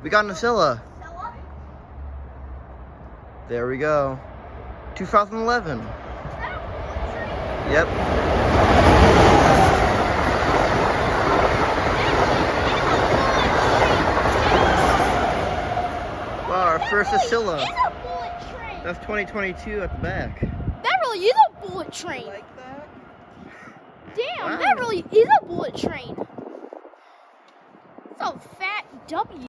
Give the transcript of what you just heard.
We got an Acela. There we go. 2011. Yep. Wow, our first Acela. It's a bullet train. That's 2022 at the back. That really is a bullet train. You like that? Damn, Wow. that really is a bullet train. It's a fat W.